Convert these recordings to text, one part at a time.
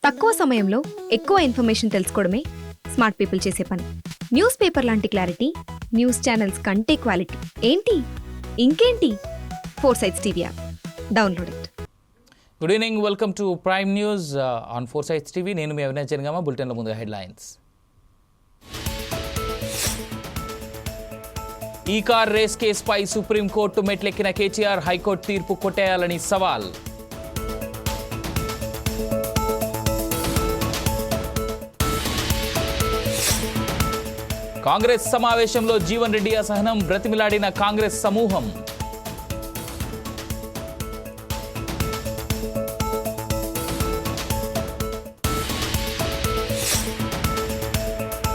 తక్కువ సమయంలో ఎక్కువ ఇన్ఫర్మేషన్ తెలుసుకోవడమే స్మార్ట్ పీపుల్ చేసే పని. న్యూస్ పేపర్ లాంటి క్లారిటీ, న్యూస్ ఛానల్స్ కంటే క్వాలిటీ. ఏంటి ఇంకేంటి? Foresights TV app download it. Good evening, welcome to prime news on Foresights TV. నేను మీ అవినాష్ జనగామ. బులెటిన్ల ముందుగా హెడ్లైన్స్. ఈ కార్ రేస్ కేసుపై సుప్రీంకోర్టు మెట్లెక్కిన కేటీఆర్, హైకోర్టు తీర్పు కొట్టేయాలని సవాల్. కాంగ్రెస్ సమావేశంలో జీవన్ రెడ్డి అసహనం, బ్రతిమిలాడిన కాంగ్రెస్ సమూహం.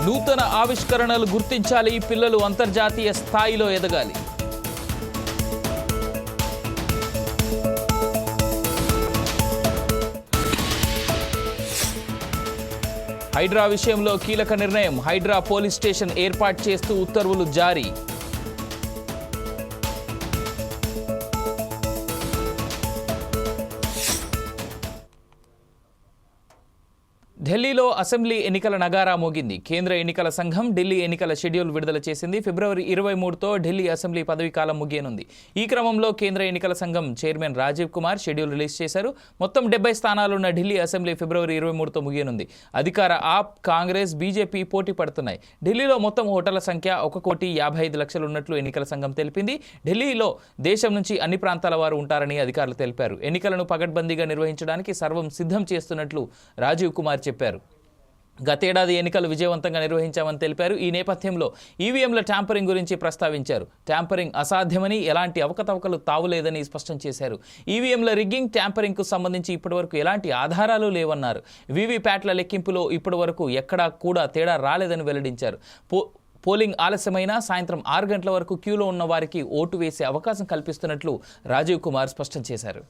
నూతన ఆవిష్కరణలు గుర్తించాలి, పిల్లలు అంతర్జాతీయ స్థాయిలో ఎదగాలి. హైడ్రా విషయంలో కీలక నిర్ణయం, హైడ్రా పోలీస్ స్టేషన్ ఏర్పాటు చేస్తూ ఉత్తర్వులు జారీ. ఢిల్లీలో అసెంబ్లీ ఎన్నికల నగారా మోగింది. కేంద్ర ఎన్నికల సంఘం ఢిల్లీ ఎన్నికల షెడ్యూల్ విడుదల చేసింది. ఫిబ్రవరి 23తో ఢిల్లీ అసెంబ్లీ పదవీకాలం ముగియనుంది. ఈ క్రమంలో కేంద్ర ఎన్నికల సంఘం chairman Rajiv Kumar schedule release చేశారు. మొత్తం 70 స్థానాలున్న ఢిల్లీ అసెంబ్లీ ఫిబ్రవరి 23తో ముగియనుంది. అధికార ఆప్, కాంగ్రెస్, బీజేపీ పోటీ పడుతున్నాయి. ఢిల్లీలో మొత్తం ఓటర్ల సంఖ్య 1,55,00,000 ఉన్నట్లు ఎన్నికల సంఘం తెలిపింది. ఢిల్లీలో దేశం నుంచి అన్ని ప్రాంతాల వారు ఉంటారని అధికారులు తెలిపారు. ఎన్నికలను పకడ్బందీగా నిర్వహించడానికి సర్వం సిద్ధం చేస్తున్నట్లు రాజీవ్ కుమార్ చెప్పారు. గతేడాది ఎన్నికలు విజయవంతంగా నిర్వహించామని తెలిపారు. ఈ నేపథ్యంలో ఈవీఎంల ట్యాంపరింగ్ గురించి ప్రస్తావించారు. ట్యాంపరింగ్ అసాధ్యమని, ఎలాంటి అవకతవకలు తావులేదని స్పష్టం చేశారు. ఈవీఎంల రిగ్గింగ్, ట్యాంపరింగ్కు సంబంధించి ఇప్పటివరకు ఎలాంటి ఆధారాలు లేవన్నారు. వీవీప్యాట్ల లెక్కింపులో ఇప్పటివరకు ఎక్కడా కూడా తేడా రాలేదని వెల్లడించారు. పోలింగ్ ఆలస్యమైన సాయంత్రం 6 గంటల వరకు క్యూలో ఉన్న వారికి ఓటు వేసే అవకాశం కల్పిస్తున్నట్లు రాజీవ్ కుమార్ స్పష్టం చేశారు.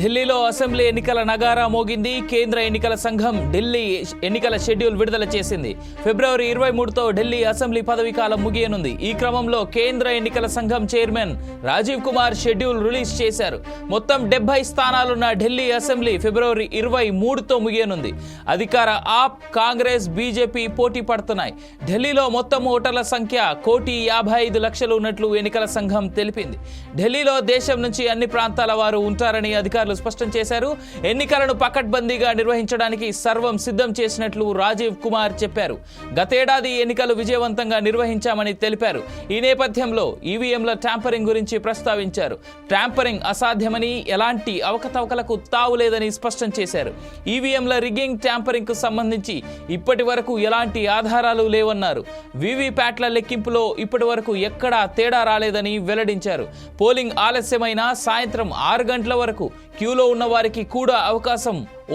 ఢిల్లీలో అసెంబ్లీ ఎన్నికల నగారా మోగింది. కేంద్ర ఎన్నికల సంఘం ఢిల్లీ ఎన్నికల షెడ్యూల్ విడుదల చేసింది. ఫిబ్రవరి 23తో ఢిల్లీ అసెంబ్లీ పదవీకాలం ముగియనుంది. ఈ క్రమంలో కేంద్ర ఎన్నికల సంఘం chairman Rajiv Kumar schedule release చేశారు. మొత్తం 70 స్థానాలున్న ఢిల్లీ అసెంబ్లీ ఫిబ్రవరి 23తో ముగియనుంది. అధికార ఆప్, కాంగ్రెస్, బీజేపీ పోటీ పడుతున్నాయి. ఢిల్లీలో మొత్తం ఓటర్ల సంఖ్య 1,55,00,000 ఉన్నట్లు ఎన్నికల సంఘం తెలిపింది. ఢిల్లీలో దేశం నుంచి అన్ని ప్రాంతాల వారు ఉంటారని అధికారులు స్పష్టం చేశారు. ఎన్నికలను పకడ్బందీగా నిర్వహించడానికి సర్వం సిద్ధం చేసినట్లు రాజీవ్ కుమార్ చెప్పారు. గతేడాది ఎన్నికలు విజయవంతంగా నిర్వహించామని తెలిపారు. ఈ నేపథ్యంలో ఈవీఎంల ట్యాంపరింగ్ గురించి ప్రస్తావించారు. ట్యాంపరింగ్ అసాధ్యమని, ఎలాంటి అవకతవకలకు తావులేదని స్పష్టం చేశారు. ఈవీఎంల రిగ్గింగ్, ట్యాంపరింగ్ కు సంబంధించి ఇప్పటి వరకు ఎలాంటి ఆధారాలు లేవన్నారు. వీవీప్యాట్ల లెక్కింపులో ఇప్పటి వరకు ఎక్కడా తేడా రాలేదని వెల్లడించారు. పోలింగ్ ఆలస్యమైన సాయంత్రం 6 గంటల వరకు క్యూలో ఉన్న వారికి కూడా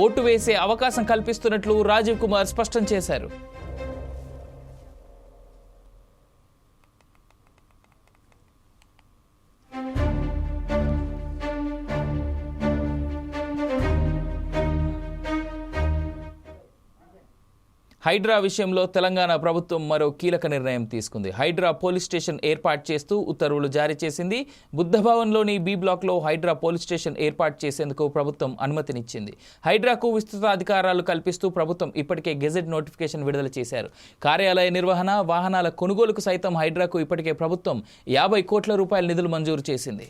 ఓటు వేసే అవకాశం కల్పిస్తున్నట్లు రాజీవ్ కుమార్ స్పష్టం చేశారు. హైడ్రా విషయంలో తెలంగాణ ప్రభుత్వం మరో కీలక నిర్ణయం తీసుకుంది. హైడ్రా పోలీస్ స్టేషన్ ఏర్పాటు చేస్తూ ఉత్తర్వులు జారీ చేసింది. బుద్ధభవన్లోని బి బ్లాక్లో హైడ్రా పోలీస్ స్టేషన్ ఏర్పాటు చేసేందుకు ప్రభుత్వం అనుమతినిచ్చింది. హైడ్రాకు విస్తృత అధికారాలు కల్పిస్తూ ప్రభుత్వం ఇప్పటికే గెజెట్ నోటిఫికేషన్ విడుదల చేశారు. కార్యాలయ నిర్వహణ, వాహనాల కొనుగోలుకు సైతం హైడ్రాకు ఇప్పటికే ప్రభుత్వం 50 కోట్ల రూపాయల నిధులు మంజూరు చేసింది.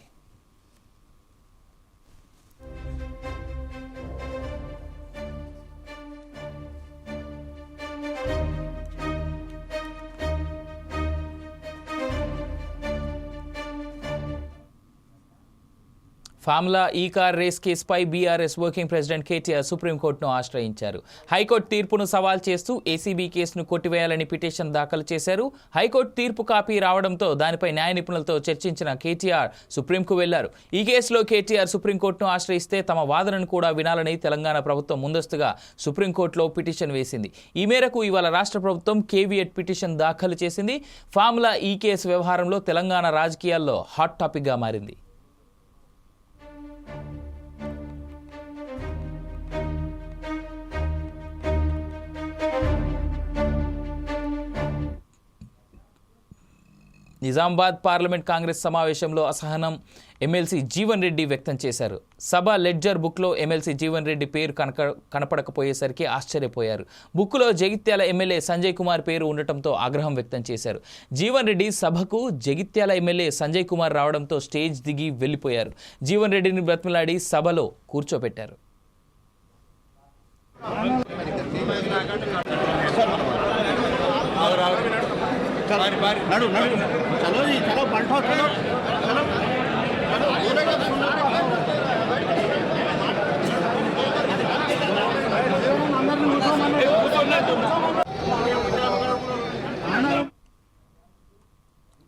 ఫార్ములా ఈ కార్ రేస్ కేసుపై బీఆర్ఎస్ వర్కింగ్ ప్రెసిడెంట్ కేటీఆర్ సుప్రీంకోర్టును ఆశ్రయించారు. హైకోర్టు తీర్పును సవాల్ చేస్తూ ఏసీబీ కేసును కొట్టివేయాలని పిటిషన్ దాఖలు చేశారు. హైకోర్టు తీర్పు కాపీ రావడంతో దానిపై న్యాయ నిపుణులతో చర్చించిన కేటీఆర్ సుప్రీంకు వెళ్లారు. ఈ కేసులో కేటీఆర్ సుప్రీంకోర్టును ఆశ్రయిస్తే తమ వాదనను కూడా వినాలని తెలంగాణ ప్రభుత్వం ముందస్తుగా సుప్రీంకోర్టులో పిటిషన్ వేసింది. ఈ మేరకు ఇవాళ రాష్ట్ర ప్రభుత్వం కేవీఎట్ పిటిషన్ దాఖలు చేసింది. ఫార్ములా ఈ కేసు వ్యవహారంలో తెలంగాణ రాజకీయాల్లో హాట్ టాపిక్గా మారింది. నిజామాబాద్ పార్లమెంట్ కాంగ్రెస్ సమావేశంలో అసహనం ఎమ్మెల్సీ జీవన్ రెడ్డి వ్యక్తం చేశారు. సభ లెడ్జర్ బుక్లో ఎమ్మెల్సీ జీవన్ రెడ్డి పేరు కనపడకపోయేసరికి ఆశ్చర్యపోయారు. బుక్లో జగిత్యాల ఎమ్మెల్యే సంజయ్ కుమార్ పేరు ఉండటంతో ఆగ్రహం వ్యక్తం చేశారు. జీవన్ రెడ్డి సభకు జగిత్యాల ఎమ్మెల్యే సంజయ్ కుమార్ రావడంతో స్టేజ్ దిగి వెళ్లిపోయారు. జీవన్ రెడ్డిని బ్రతిమలాడి సభలో కూర్చోబెట్టారు. నడు నడు చలో చలో బంటో చలో చలో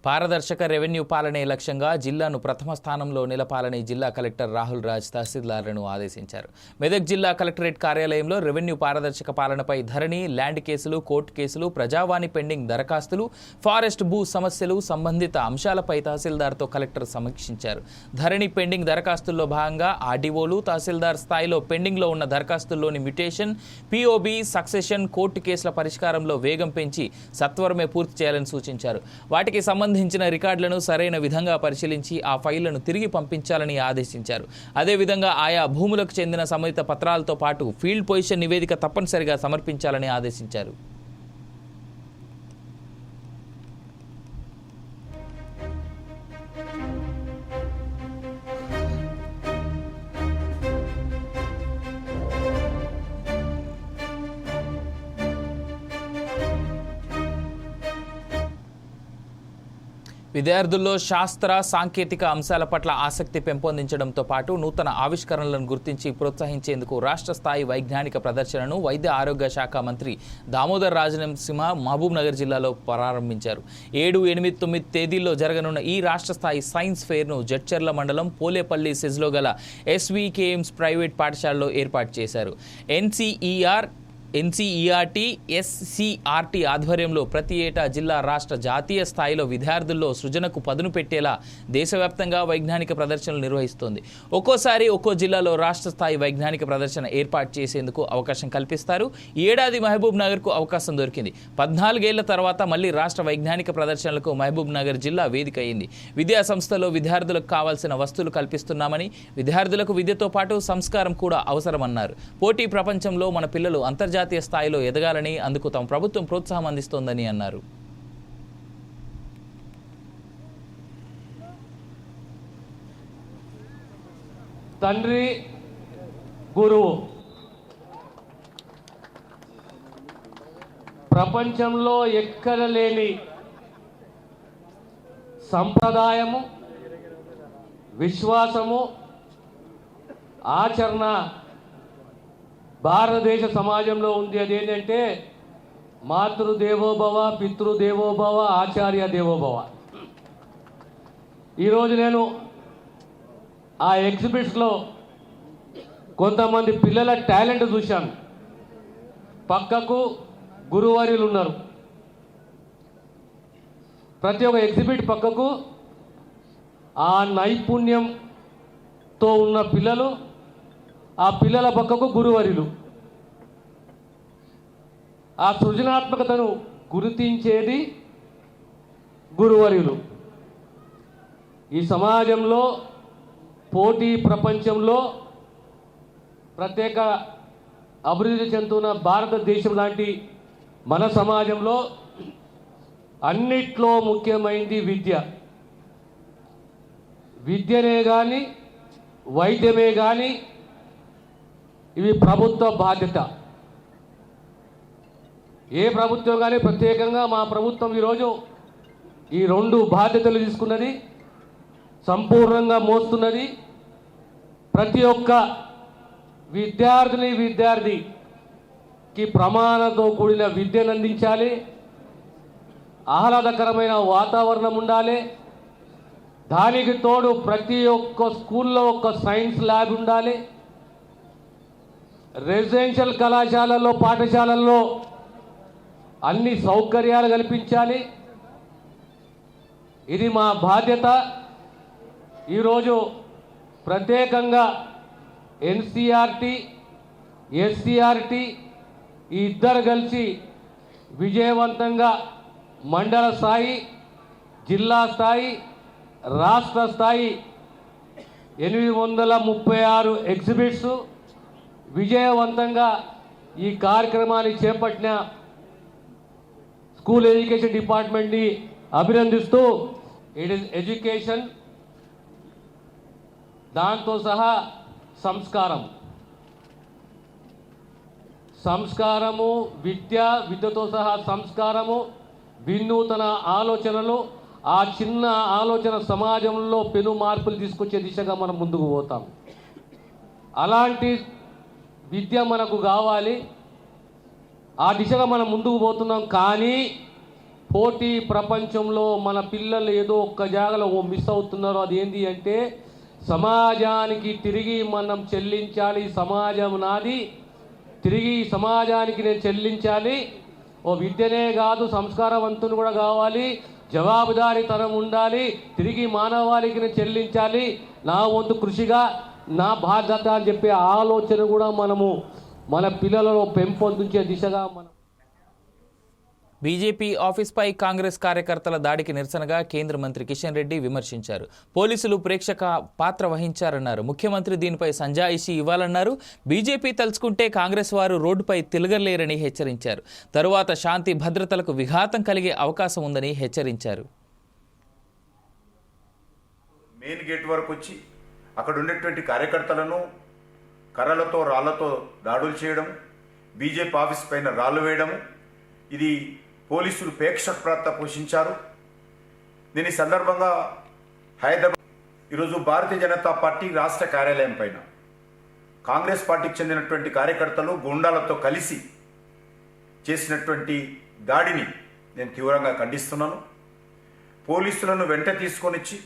పారదర్శక రెవెన్యూ పాలనే లక్ష్యంగా జిల్లాను ప్రథమ స్థానంలో నిలపాలని జిల్లా కలెక్టర్ రాహుల్ రాజ్ తహసీల్దార్లను ఆదేశించారు. మెదక్ జిల్లా కలెక్టరేట్ కార్యాలయంలో రెవెన్యూ పారదర్శక పాలనపై ధరణి, ల్యాండ్ కేసులు, కోర్టు కేసులు, ప్రజావాణి పెండింగ్ దరఖాస్తులు, ఫారెస్ట్ భూ సమస్యలు, సంబంధిత అంశాలపై తహసీల్దార్తో కలెక్టర్ సమీక్షించారు. ధరణి పెండింగ్ దరఖాస్తుల్లో భాగంగా ఆర్డీఓలు, తహసీల్దార్ స్థాయిలో పెండింగ్లో ఉన్న దరఖాస్తుల్లోని మ్యుటేషన్, పీఓబీ, సక్సెషన్, కోర్టు కేసుల పరిష్కారంలో వేగం పెంచి సత్వరమే పూర్తి చేయాలని సూచించారు. వాటికి సంబంధించిన రికార్డులను సరైన విధంగా పరిశీలించి ఆ ఫైళ్లను తిరిగి పంపించాలని ఆదేశించారు. అదేవిధంగా ఆయా భూములకు చెందిన సంబంధిత పత్రాలతో పాటు ఫీల్డ్ పొజిషన్ నివేదిక తప్పనిసరిగా సమర్పించాలని ఆదేశించారు. విద్యార్థుల్లో శాస్త్ర, సాంకేతిక అంశాల పట్ల ఆసక్తి పెంపొందించడంతో పాటు నూతన ఆవిష్కరణలను గుర్తించి ప్రోత్సహించేందుకు రాష్ట్ర స్థాయి వైజ్ఞానిక ప్రదర్శనను వైద్య ఆరోగ్య శాఖ మంత్రి దామోదర్ రాజనరసింహ మహబూబ్ నగర్ జిల్లాలో ప్రారంభించారు. 7, 8, 9 తేదీల్లో జరగనున్న ఈ రాష్ట్ర స్థాయి సైన్స్ ఫెయిర్ను జడ్చర్ల మండలం పోలేపల్లి సెజ్లో గల ఎస్వీకేఎంస్ ప్రైవేట్ పాఠశాలలో ఏర్పాటు చేశారు. ఎన్సీఈఆర్టీ, ఎస్సీఆర్టీ ఆధ్వర్యంలో ప్రతి ఏటా జిల్లా, రాష్ట్ర, జాతీయ స్థాయిలో విద్యార్థుల్లో సృజనకు పదును పెట్టేలా దేశవ్యాప్తంగా వైజ్ఞానిక ప్రదర్శనలు నిర్వహిస్తోంది. ఒక్కోసారి ఒక్కో జిల్లాలో రాష్ట్ర స్థాయి వైజ్ఞానిక ప్రదర్శన ఏర్పాటు చేసేందుకు అవకాశం కల్పిస్తారు. ఈ ఏడాది మహబూబ్ నగర్కు అవకాశం దొరికింది. 14 ఏళ్ల తర్వాత మళ్లీ రాష్ట్ర వైజ్ఞానిక ప్రదర్శనలకు మహబూబ్ నగర్ జిల్లా వేదిక అయింది. విద్యా సంస్థలో విద్యార్థులకు కావాల్సిన వస్తువులు కల్పిస్తున్నామని, విద్యార్థులకు విద్యతో పాటు సంస్కారం కూడా అవసరమన్నారు. పోటీ ప్రపంచంలో మన పిల్లలు అంతర్జాతీయ స్థాయిలో ఎదగాలని, అందుకు తమ ప్రభుత్వం ప్రోత్సాహం అందిస్తోందని అన్నారు. తండ్రి గురువు ప్రపంచంలో ఎక్కడ లేని సంప్రదాయము, విశ్వాసము, ఆచరణ భారతదేశ సమాజంలో ఉంది. అది ఏంటంటే మాతృదేవోభవ, పితృదేవోభవ, ఆచార్య దేవోభవ. ఈరోజు నేను ఆ ఎగ్జిబిట్స్లో కొంతమంది పిల్లల టాలెంట్ చూశాను. పక్కకు గురువర్యులు ఉన్నారు. ప్రతి ఒక్క ఎగ్జిబిట్ పక్కకు ఆ నైపుణ్యంతో ఉన్న పిల్లలు, ఆ పిల్లల పక్కకు గురువర్యులు. ఆ సృజనాత్మకతను గుర్తించేది గురువర్యులు. ఈ సమాజంలో, పోటీ ప్రపంచంలో, ప్రత్యేక అభివృద్ధి చెందుతున్న భారతదేశం లాంటి మన సమాజంలో అన్నిట్లో ముఖ్యమైనది విద్య. విద్యనే కానీ, వైద్యమే కానీ ఇవి ప్రభుత్వ బాధ్యత. ఏ ప్రభుత్వం కానీ, ప్రత్యేకంగా మా ప్రభుత్వం ఈరోజు ఈ 2 బాధ్యతలు తీసుకున్నది, సంపూర్ణంగా మోస్తున్నది. ప్రతి ఒక్క విద్యార్థికి ప్రమాణంతో కూడిన విద్యను అందించాలి, ఆహ్లాదకరమైన వాతావరణం ఉండాలి. దానికి తోడు ప్రతి ఒక్క స్కూల్లో ఒక సైన్స్ ల్యాబ్ ఉండాలి. రెసిడెన్షియల్ కళాశాలల్లో, పాఠశాలల్లో అన్ని సౌకర్యాలు కల్పించాలి. ఇది మా బాధ్యత. ఈరోజు ప్రత్యేకంగా ఎన్సీఆర్టీ, ఎస్సీఆర్టీ ఈ ఇద్దరు కలిసి విజయవంతంగా మండల స్థాయి, జిల్లా స్థాయి, రాష్ట్ర స్థాయి 836 ఎగ్జిబిట్స్ విజయవంతంగా ఈ కార్యక్రమాన్ని చేపట్టిన స్కూల్ ఎడ్యుకేషన్ డిపార్ట్మెంట్ని అభినందిస్తూ, ఇట్ ఈస్ ఎడ్యుకేషన్, దాంతో సహా సంస్కారము, విద్యతో సహా సంస్కారము, వినూతన ఆలోచనలు, ఆ చిన్న ఆలోచన సమాజంలో పెను మార్పులు తీసుకొచ్చే దిశగా మనం ముందుకు పోతాం. అలాంటి విద్య మనకు కావాలి. ఆ దిశగా మనం ముందుకు పోతున్నాం. కానీ పోటీ ప్రపంచంలో మన పిల్లలు ఏదో ఒక్క జాగలో మిస్ అవుతున్నారు. అది ఏంటి అంటే, సమాజానికి తిరిగి మనం చెల్లించాలి. సమాజం నాది, తిరిగి సమాజానికి నేను చెల్లించాలి. ఓ విద్యనే కాదు, సంస్కారవంతుని కూడా కావాలి, జవాబుదారీతనం ఉండాలి, తిరిగి మానవాళికి నేను చెల్లించాలి, నా వంతు కృషిగా నా బాధ్యత అని చెప్పే ఆలోచన కూడా మనము మన పిల్లలలో పెంపొందించే దిశగా మనం. బీజేపీ ఆఫీస్పై కాంగ్రెస్ కార్యకర్తల దాడికి నిరసనగా కేంద్ర మంత్రి కిషన్ రెడ్డి విమర్శించారు. పోలీసులు ప్రేక్షక పాత్ర వహించారన్నారు. ముఖ్యమంత్రి దీనిపై సంజాయిషీ ఇవ్వాలన్నారు. బీజేపీ తలుచుకుంటే కాంగ్రెస్ వారు రోడ్డుపై తిరగలేరని హెచ్చరించారు. తరువాత శాంతి భద్రతలకు విఘాతం కలిగే అవకాశం ఉందని హెచ్చరించారు. మెయిన్ గేట్ వరకు వచ్చి అక్కడ ఉండేటువంటి కార్యకర్తలను కర్రలతో, రాళ్లతో దాడులు చేయడం, బీజేపీ ఆఫీస్ పైన రాళ్లు వేయడం, ఇది పోలీసులు ప్రేక్షక పాత్ర పోషించారు. దీని సందర్భంగా హైదరాబాద్ ఈరోజు భారతీయ జనతా పార్టీ రాష్ట్ర కార్యాలయం పైన కాంగ్రెస్ పార్టీకి చెందినటువంటి కార్యకర్తలు గుండాలతో కలిసి చేసినటువంటి దాడిని నేను తీవ్రంగా ఖండిస్తున్నాను. పోలీసులను వెంట తీసుకొనిచ్చి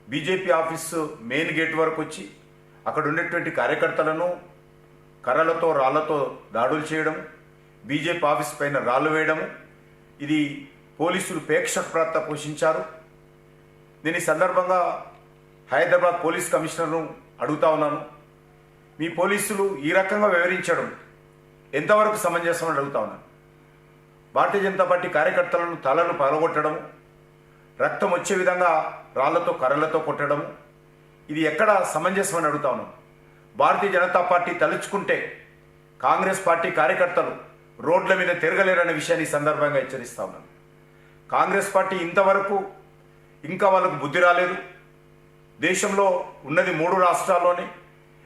బీజేపీ ఆఫీసు మెయిన్ గేట్ వరకు వచ్చి అక్కడ ఉండేటువంటి కార్యకర్తలను కర్రలతో, రాళ్లతో దాడులు చేయడం, బీజేపీ ఆఫీస్ పైన రాళ్లు వేయడము, ఇది పోలీసులు ప్రేక్షక పాత్ర పోషించారు. దీని సందర్భంగా హైదరాబాద్ పోలీస్ కమిషనర్ను అడుగుతా ఉన్నాను, మీ పోలీసులు ఈ రకంగా వివరించడం ఎంతవరకు సమంజసం అని అడుగుతా ఉన్నాను. భారతీయ జనతా పార్టీ కార్యకర్తలను తలను పగలగొట్టడం, రక్తం వచ్చే విధంగా రాళ్లతో, కర్రలతో కొట్టడం, ఇది ఎక్కడ సమంజసం అని అడుగుతా ఉన్నాను. భారతీయ జనతా పార్టీ తలుచుకుంటే కాంగ్రెస్ పార్టీ కార్యకర్తలు రోడ్ల మీద తిరగలేరనే విషయాన్ని ఈ సందర్భంగా హెచ్చరిస్తా ఉన్నాను. కాంగ్రెస్ పార్టీ ఇంతవరకు ఇంకా వాళ్ళకు బుద్ధి రాలేదు. దేశంలో ఉన్నది 3 రాష్ట్రాల్లోనే.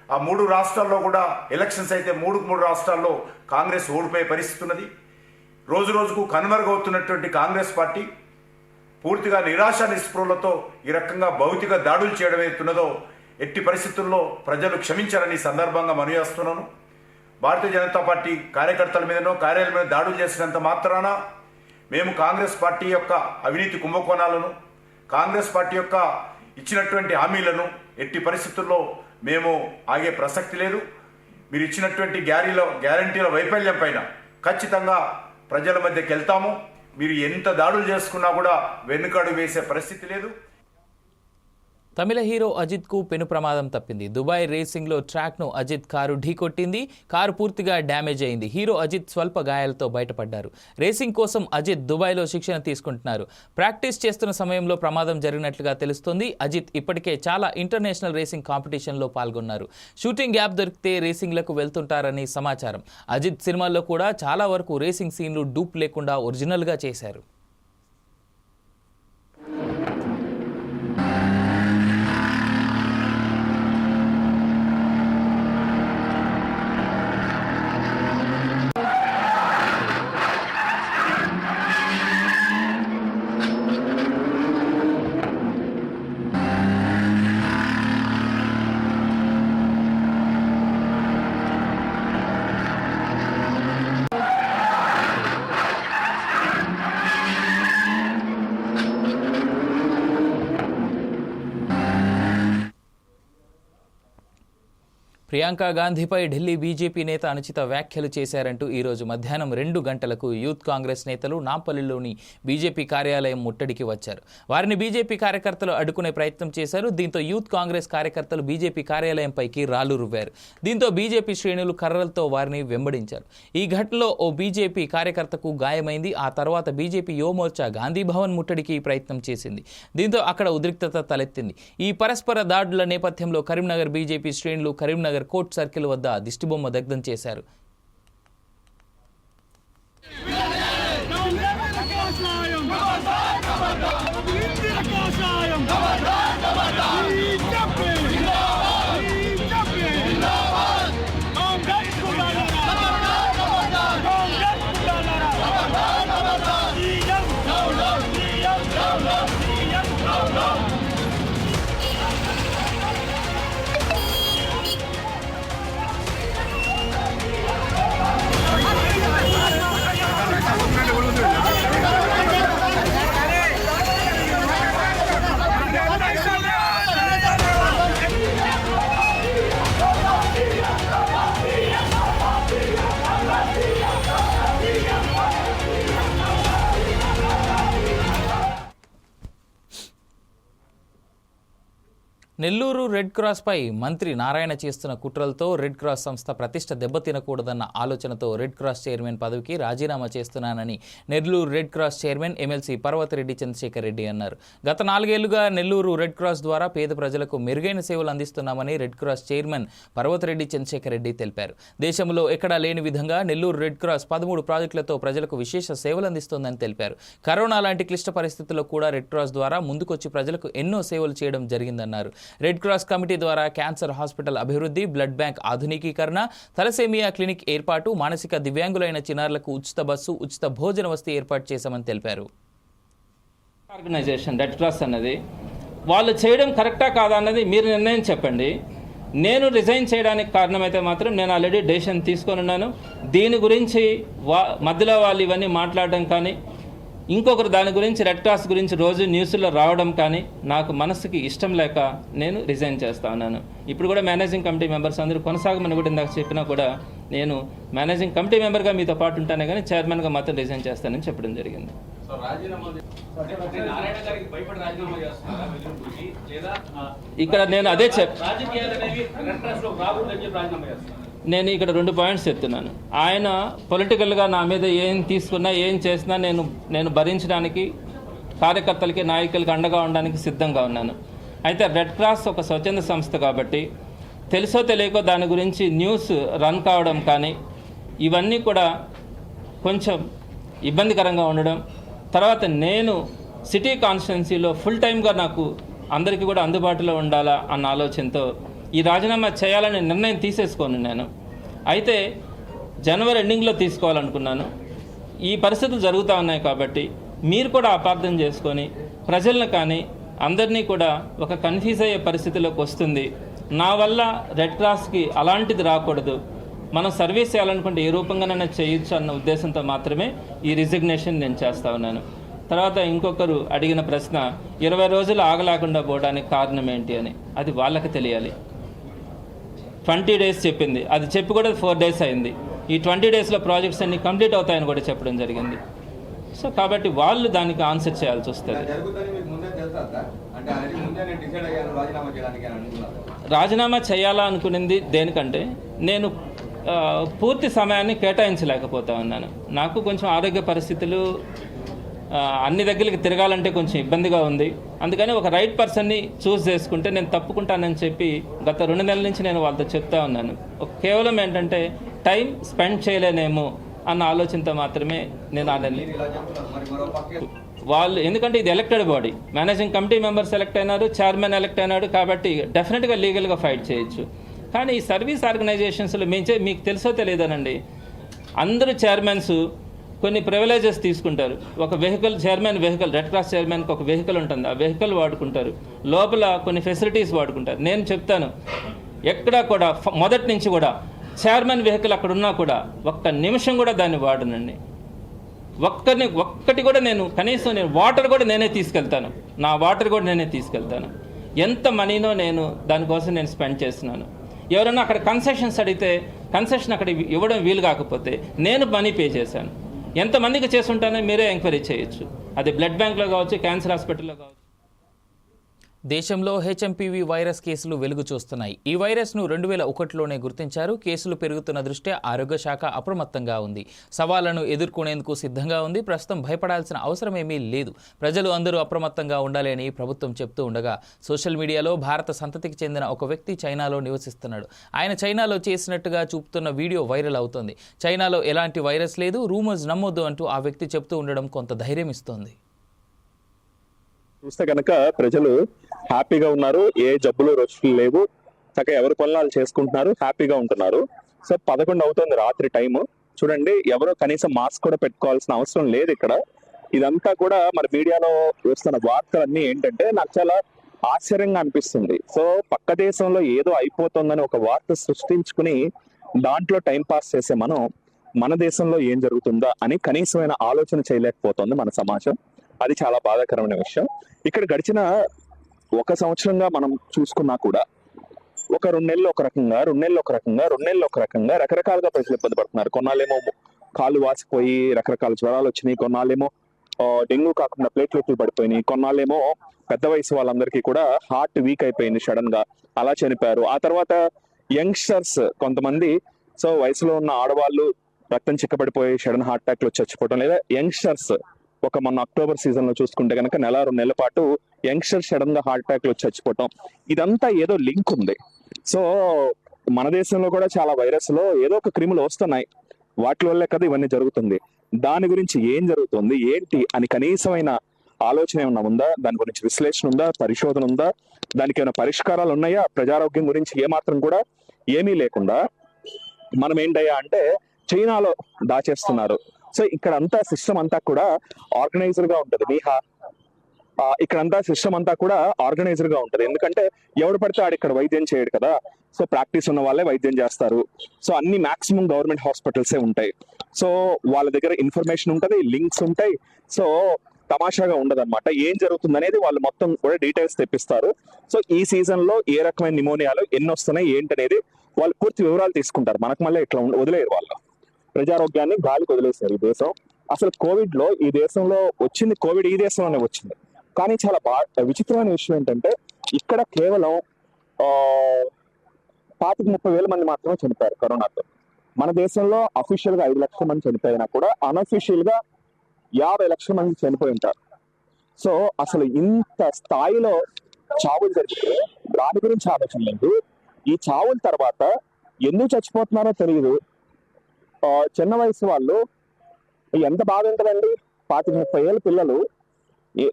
ఆ 3 రాష్ట్రాల్లో కూడా ఎలక్షన్స్ అయితే 3 రాష్ట్రాల్లో కాంగ్రెస్ ఓడిపోయే పరిస్థితి ఉన్నది. రోజు రోజుకు కనుమరుగవుతున్నటువంటి కాంగ్రెస్ పార్టీ పూర్తిగా నిరాశ నిస్పృహలతో ఈ రకంగా భౌతిక దాడులు చేయడం ఏతున్నదో ఎట్టి పరిస్థితుల్లో ప్రజలు క్షమించారని ఈ సందర్భంగా మనవి చేస్తున్నాను. భారతీయ జనతా పార్టీ కార్యకర్తల మీదనో, కార్యాలయం మీద దాడులు చేసినంత మాత్రాన మేము కాంగ్రెస్ పార్టీ యొక్క అవినీతి కుంభకోణాలను, కాంగ్రెస్ పార్టీ యొక్క ఇచ్చినటువంటి హామీలను ఎట్టి పరిస్థితుల్లో మేము ఆగే ప్రసక్తి లేదు. మీరు ఇచ్చినటువంటి గ్యారంటీల వైఫల్యం పైన ఖచ్చితంగా ప్రజల మధ్యకి వెళ్తాము. మీరు ఎంత దాడులు చేసుకున్నా కూడా వెనుకడుగు వేసే పరిస్థితి లేదు. తమిళ హీరో అజిత్కు పెను ప్రమాదం తప్పింది. దుబాయ్ రేసింగ్లో ట్రాక్ను అజిత్ కారు ఢీకొట్టింది. కారు పూర్తిగా డ్యామేజ్ అయింది. హీరో అజిత్ స్వల్ప గాయాలతో బయటపడ్డారు. రేసింగ్ కోసం అజిత్ దుబాయ్లో శిక్షణ తీసుకుంటున్నారు. ప్రాక్టీస్ చేస్తున్న సమయంలో ప్రమాదం జరిగినట్లుగా తెలుస్తోంది. అజిత్ ఇప్పటికే చాలా ఇంటర్నేషనల్ రేసింగ్ కాంపిటీషన్లో పాల్గొన్నారు. షూటింగ్ గ్యాప్ దొరికితే రేసింగ్లకు వెళ్తుంటారని సమాచారం. అజిత్ సినిమాల్లో కూడా చాలా వరకు రేసింగ్ సీన్లు డూప్ లేకుండా ఒరిజినల్గా చేశారు. ప్రియాంక గాంధీపై ఢిల్లీ బీజేపీ నేత అనుచిత వ్యాఖ్యలు చేశారంటూ ఈరోజు మధ్యాహ్నం 2 గంటలకు యూత్ కాంగ్రెస్ నేతలు నాంపల్లిలోని బీజేపీ కార్యాలయం ముట్టడికి వచ్చారు. వారిని బీజేపీ కార్యకర్తలు అడ్డుకునే ప్రయత్నం చేశారు. దీంతో యూత్ కాంగ్రెస్ కార్యకర్తలు బీజేపీ కార్యాలయంపైకి రాళ్లు రువ్వారు. దీంతో బీజేపీ శ్రేణులు కర్రలతో వారిని వెంబడించారు. ఈ ఘటనలో ఓ బీజేపీ కార్యకర్తకు గాయమైంది. ఆ తర్వాత బీజేపీ యువమోర్చా గాంధీ భవన్ ముట్టడికి ప్రయత్నం చేసింది. దీంతో అక్కడ ఉద్రిక్తత తలెత్తింది. ఈ పరస్పర దాడుల నేపథ్యంలో కరీంనగర్ బీజేపీ శ్రేణులు కరీంనగర్ కోర్ట్ సర్కిల్ వద్ద దిష్టిబొమ్మ దగ్ధం చేశారు. నెల్లూరు రెడ్ క్రాస్పై మంత్రి నారాయణ చేస్తున్న కుట్రలతో రెడ్ క్రాస్ సంస్థ ప్రతిష్ట దెబ్బతినకూడదన్న ఆలోచనతో రెడ్ క్రాస్ చైర్మన్ పదవికి రాజీనామా చేస్తున్నానని Nellore red cross chairman MLC Parvathireddy Chandrasekhar Reddy అన్నారు. గత 4 ఏళ్లుగా నెల్లూరు రెడ్ క్రాస్ ద్వారా పేద ప్రజలకు మెరుగైన సేవలు అందిస్తున్నామని red cross chairman Parvathireddy Chandrasekhar Reddy తెలిపారు. దేశంలో ఎక్కడా లేని విధంగా నెల్లూరు రెడ్ క్రాస్ 13 ప్రాజెక్టులతో ప్రజలకు విశేష సేవలు అందిస్తోందని తెలిపారు. కరోనా లాంటి క్లిష్ట పరిస్థితుల్లో కూడా రెడ్ క్రాస్ ద్వారా ముందుకొచ్చి ప్రజలకు ఎన్నో సేవలు చేయడం జరిగిందన్నారు. రెడ్ క్రాస్ కమిటీ ద్వారా క్యాన్సర్ హాస్పిటల్ అభివృద్ధి, బ్లడ్ బ్యాంక్ ఆధునికీకరణ, తలసేమియా క్లినిక్ ఏర్పాటు, మానసిక దివ్యాంగులైన చిన్నారులకు ఉచిత బస్సు, ఉచిత భోజన వసతి ఏర్పాటు చేశామని తెలిపారు. ఆర్గనైజేషన్ రెడ్ క్రాస్ అన్నది వాళ్ళు చేయడం కరెక్టా కాదా అన్నది మీరు నిర్ణయం చెప్పండి. నేను రిజైన్ చేయడానికి కారణమైతే మాత్రం నేను ఆల్రెడీ డెసిషన్ తీసుకొని ఉన్నాను. దీని గురించి మధ్యలో వాళ్ళు ఇవన్నీ మాట్లాడడం కానీ ఇంకొకరు దాని గురించి రెడ్ క్రాస్ గురించి రోజు న్యూస్లో రావడం కానీ నాకు మనసుకి ఇష్టం లేక నేను రిజైన్ చేస్తా ఉన్నాను. ఇప్పుడు కూడా మేనేజింగ్ కమిటీ మెంబర్స్ అందరూ కొనసాగమని కూడా ఇందాక చెప్పినా కూడా నేను మేనేజింగ్ కమిటీ మెంబర్గా మీతో పాటు ఉంటానే కానీ చైర్మన్గా మాత్రం రిజైన్ చేస్తానని చెప్పడం జరిగింది. ఇక్కడ నేను అదే నేను ఇక్కడ 2 పాయింట్స్ చెప్తున్నాను. ఆయన పొలిటికల్గా నా మీద ఏం తీసుకున్నా ఏం చేసినా నేను భరించడానికి కార్యకర్తలకి నాయకులకి అండగా ఉండడానికి సిద్ధంగా ఉన్నాను. అయితే రెడ్ క్రాస్ ఒక స్వచ్ఛంద సంస్థ కాబట్టి తెలుసో తెలియకో దాని గురించి న్యూస్ రన్ కావడం కానీ ఇవన్నీ కూడా కొంచెం ఇబ్బందికరంగా ఉండడం, తర్వాత నేను సిటీ కాన్స్టిట్యున్సీలో ఫుల్ టైమ్గా నాకు అందరికీ కూడా అందుబాటులో ఉండాలా అన్న ఆలోచనతో ఈ రాజీనామా చేయాలని నిర్ణయం తీసేసుకోను నేను. అయితే జనవరి ఎండింగ్లో తీసుకోవాలనుకున్నాను. ఈ పరిస్థితులు జరుగుతూ ఉన్నాయి కాబట్టి మీరు కూడా అపార్థం చేసుకొని ప్రజలను కానీ అందరినీ కూడా ఒక కన్ఫ్యూజ్ అయ్యే పరిస్థితిలోకి వస్తుంది. నా వల్ల రెడ్ క్రాస్కి అలాంటిది రాకూడదు, మనం సర్వీస్ చేయాలనుకుంటే ఏ రూపంగానైనా చేయొచ్చు అన్న ఉద్దేశంతో మాత్రమే ఈ రిజిగ్నేషన్ నేను చేస్తూ ఉన్నాను. తర్వాత ఇంకొకరు అడిగిన ప్రశ్న 20 రోజులు ఆగలేకుండా పోవడానికి కారణం ఏంటి అని, అది వాళ్ళకి తెలియాలి. 20 days చెప్పింది, అది చెప్పి కూడా 4 days అయింది. ఈ 20 daysలో ప్రాజెక్ట్స్ అన్ని కంప్లీట్ అవుతాయని కూడా చెప్పడం జరిగింది. సో కాబట్టి వాళ్ళు దానికి ఆన్సర్ చేయాల్సి వస్తుంది. రాజీనామా చేయాలా అనుకునేది దేనికంటే నేను పూర్తి సమయాన్ని కేటాయించలేకపోతా ఉన్నాను. నాకు కొంచెం ఆరోగ్య పరిస్థితులు అన్ని దగ్గరికి తిరగాలంటే కొంచెం ఇబ్బందిగా ఉంది. అందుకని ఒక రైట్ పర్సన్ని చూస్ చేసుకుంటే నేను తప్పుకుంటానని చెప్పి గత 2 నెలల నుంచి నేను వాళ్ళతో చెప్తా ఉన్నాను. కేవలం ఏంటంటే టైం స్పెండ్ చేయలేనేమో అన్న ఆలోచనతో మాత్రమే నేను ఆడాలి. వాళ్ళు ఎందుకంటే ఇది elected body, managing committee members elect అయినారు, చైర్మన్ ఎలక్ట్ అయినాడు, కాబట్టి డెఫినెట్గా లీగల్గా ఫైట్ చేయొచ్చు. కానీ ఈ సర్వీస్ ఆర్గనైజేషన్స్లో మీకు తెలుసో తెలియదనండి, అందరూ చైర్మన్స్ కొన్ని ప్రివిలేజెస్ తీసుకుంటారు. ఒక vehicle chairman vehicle, Red Cross చైర్మన్కి ఒక వెహికల్ ఉంటుంది, ఆ వెహికల్ వాడుకుంటారు, లోపల కొన్ని ఫెసిలిటీస్ వాడుకుంటారు. నేను చెప్తాను, ఎక్కడా కూడా మొదటి నుంచి కూడా చైర్మన్ వెహికల్ అక్కడ ఉన్నా కూడా ఒక్క నిమిషం కూడా దాన్ని వాడనండి. ఒక్కటి కూడా నేను కనీసం నేను వాటర్ కూడా నేనే తీసుకెళ్తాను, నా వాటర్ కూడా నేనే తీసుకెళ్తాను. ఎంత మనీనో నేను దానికోసం నేను స్పెండ్ చేస్తున్నాను. ఎవరైనా అక్కడ కన్సెషన్స్ అడిగితే కన్సెషన్ అక్కడ ఇవ్వడం వీలు కాకపోతే నేను మనీ పే చేశాను. ఎంతమందికి చేసుంటానో మీరే ఎంక్వైరీ చేయొచ్చు. అది బ్లడ్ బ్యాంక్లో కావచ్చు, క్యాన్సర్ హాస్పిటల్లో కావచ్చు. దేశంలో హెచ్ఎంపీవీ వైరస్ కేసులు వెలుగు చూస్తున్నాయి. ఈ వైరస్ను 2001లోనే గుర్తించారు. కేసులు పెరుగుతున్న దృష్ట్యా ఆరోగ్య శాఖ అప్రమత్తంగా ఉంది. సవాళ్లను ఎదుర్కొనేందుకు సిద్ధంగా ఉంది. ప్రస్తుతం భయపడాల్సిన అవసరమేమీ లేదు. ప్రజలు అందరూ అప్రమత్తంగా ఉండాలి అని ప్రభుత్వం చెప్తూ ఉండగా, సోషల్ మీడియాలో భారత సంతతికి చెందిన ఒక వ్యక్తి చైనాలో నివసిస్తున్నాడు. ఆయన చైనాలో చేసినట్టుగా చూపుతున్న వీడియో వైరల్ అవుతోంది. చైనాలో ఎలాంటి వైరస్ లేదు, రూమర్స్ నమ్మొద్దు అంటూ ఆ వ్యక్తి చెప్తూ ఉండడం కొంత ధైర్యం ఇస్తోంది. చూస్తే కనుక ప్రజలు హ్యాపీగా ఉన్నారు, ఏ జబ్బులు రొచ్చులు లేవు, చక్కగా ఎవరి పనులు చేసుకుంటున్నారు, హ్యాపీగా ఉంటున్నారు. సో 11 అవుతుంది రాత్రి టైము. చూడండి, ఎవరో కనీసం మాస్క్ కూడా పెట్టుకోవాల్సిన అవసరం లేదు ఇక్కడ. ఇదంతా కూడా మన మీడియాలో వస్తున్న వార్తలన్నీ ఏంటంటే నాకు చాలా ఆశ్చర్యంగా అనిపిస్తుంది. సో పక్క దేశంలో ఏదో అయిపోతుందని ఒక వార్త సృష్టించుకుని దాంట్లో టైం పాస్ చేసే మనం మన దేశంలో ఏం జరుగుతుందా అని కనీసమైన ఆలోచన చేయలేకపోతుంది మన సమాజం. అది చాలా బాధాకరమైన విషయం. ఇక్కడ గడిచిన 1 సంవత్సరంగా మనం చూసుకున్నా కూడా ఒక 2 నెలలు ఒక రకంగా, 2 నెలలు ఒక రకంగా, 2 నెలలు ఒక రకంగా రకరకాలుగా ప్రజలు ఇబ్బంది పడుతున్నారు. కొన్నాళ్ళేమో కాళ్ళు వాసిపోయి రకరకాల జ్వరాలు వచ్చినాయి, కొన్నాళ్ళేమో డెంగ్యూ కాకుండా ప్లేట్లెట్లు పడిపోయినాయి, కొన్నాళ్ళేమో పెద్ద వయసు వాళ్ళందరికీ కూడా హార్ట్ వీక్ అయిపోయింది, సడన్ గా అలా చనిపోయారు. ఆ తర్వాత యంగ్స్టర్స్ కొంతమంది, సో వయసులో ఉన్న ఆడవాళ్ళు రక్తం చిక్కబడిపోయి సడన్ హార్ట్ అటాక్ లో చచ్చిపోవడం, లేదా యంగ్స్టర్స్ ఒక మొన్న అక్టోబర్ సీజన్ లో చూసుకుంటే కనుక 1-2 నెలల పాటు యంగ్స్టర్స్ సడన్ గా హార్ట్ అటాక్ లో చచ్చిపోవటం, ఇదంతా ఏదో లింక్ ఉంది. సో మన దేశంలో కూడా చాలా వైరస్ లో ఏదో ఒక క్రిములు వస్తున్నాయి, వాటి వల్లే కదా ఇవన్నీ జరుగుతుంది. దాని గురించి ఏం జరుగుతుంది ఏంటి అని కనీసమైన ఆలోచన ఏమన్నా ఉందా? దాని గురించి విశ్లేషణ ఉందా? పరిశోధన ఉందా? దానికి ఏమైనా పరిష్కారాలు ఉన్నాయా? ప్రజారోగ్యం గురించి ఏమాత్రం కూడా ఏమీ లేకుండా మనం ఏంటయ్యా అంటే చైనాలో దాచేస్తున్నారు. సో ఇక్కడ అంతా సిస్టమ్ అంతా కూడా ఆర్గనైజర్ గా ఉంటుంది. ఇక్కడంతా సిస్టమ్ అంతా కూడా ఆర్గనైజర్ గా ఉంటుంది. ఎందుకంటే ఎవడు పడితే ఆడు ఇక్కడ వైద్యం చేయడు కదా. సో ప్రాక్టీస్ ఉన్న వాళ్ళే వైద్యం చేస్తారు. సో అన్ని మాక్సిమం గవర్నమెంట్ హాస్పిటల్సే ఉంటాయి. సో వాళ్ళ దగ్గర ఇన్ఫర్మేషన్ ఉంటుంది, లింక్స్ ఉంటాయి. సో తమాషాగా ఉండదన్నమాట. ఏం జరుగుతుంది అనేది వాళ్ళు మొత్తం కూడా డీటెయిల్స్ తెప్పిస్తారు. సో ఈ సీజన్ లో ఏ రకమైన నిమోనియాలు ఎన్ని వస్తున్నాయి ఏంటనేది వాళ్ళు పూర్తి వివరాలు తీసుకుంటారు. మనకు మళ్ళీ ఇట్లా వదిలేరు. వాళ్ళు ప్రజారోగ్యాన్ని గాలికి వదిలేశారు ఈ దేశం. అసలు కోవిడ్ లో ఈ దేశంలో వచ్చింది, కోవిడ్ ఈ దేశంలోనే వచ్చింది. కానీ చాలా విచిత్రమైన విషయం ఏంటంటే ఇక్కడ కేవలం 25-30 వేల మంది మాత్రమే చనిపోయారు కరోనాతో. మన దేశంలో అఫీషియల్ గా 5 లక్షల మంది చనిపోయినా కూడా అన్అఫీషియల్ గా 50 లక్షల మంది చనిపోయి ఉంటారు. సో అసలు ఇంత స్థాయిలో చావులు జరిగితే దాని గురించి ఆలోచన లేదు. ఈ చావుల తర్వాత ఎందుకు చచ్చిపోతున్నారో తెలియదు. చిన్న వయసు వాళ్ళు ఎంత బాధ ఉంటుందండి. 25-30 ఏళ్ళ పిల్లలు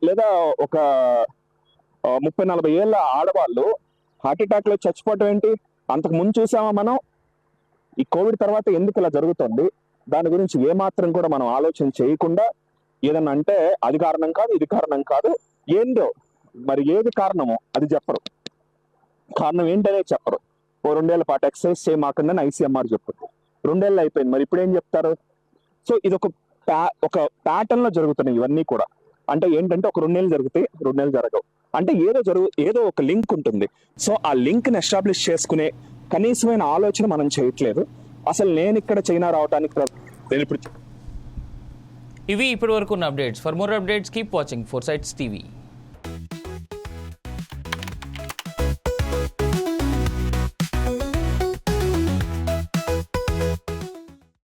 లేదా ఒక 30-40 ఏళ్ళ ఆడవాళ్ళు హార్ట్ అటాక్ లో చచ్చిపోవటం ఏంటి? అంతకు ముందు చూసామా మనం? ఈ కోవిడ్ తర్వాత ఎందుకు ఇలా జరుగుతుంది దాని గురించి ఏమాత్రం కూడా మనం ఆలోచన చేయకుండా ఏదన్నా అంటే అది కారణం కాదు, ఇది కారణం కాదు, ఏందో మరి ఏది కారణమో అది చెప్పరు. కారణం ఏంటనే చెప్పరు. ఓ 2 ఏళ్ల పాటు ఎక్సర్సైజ్ చేయమాకండి ICMR చెప్తుంది. 2 ఏళ్ళు అయిపోయింది, మరి ఇప్పుడు ఏం చెప్తారు? సో ఇది ఒక ప్యాటర్న్ లో జరుగుతున్నాయి ఇవన్నీ కూడా. అంటే ఏంటంటే ఒక 2 నెలలు జరిగితే 2 నెలలు జరగవు. అంటే ఏదో ఒక లింక్ ఉంటుంది. సో ఆ లింక్ ని ఎస్టాబ్లిష్ చేసుకునే కనీసమైన ఆలోచన మనం చేయట్లేదు. అసలు నేను ఇక్కడ చైనా రావడానికి నేను ఇప్పుడు ఇవి ఇప్పటి వరకు ఉన్న updates. For more updates keep watching 4 Sides TV.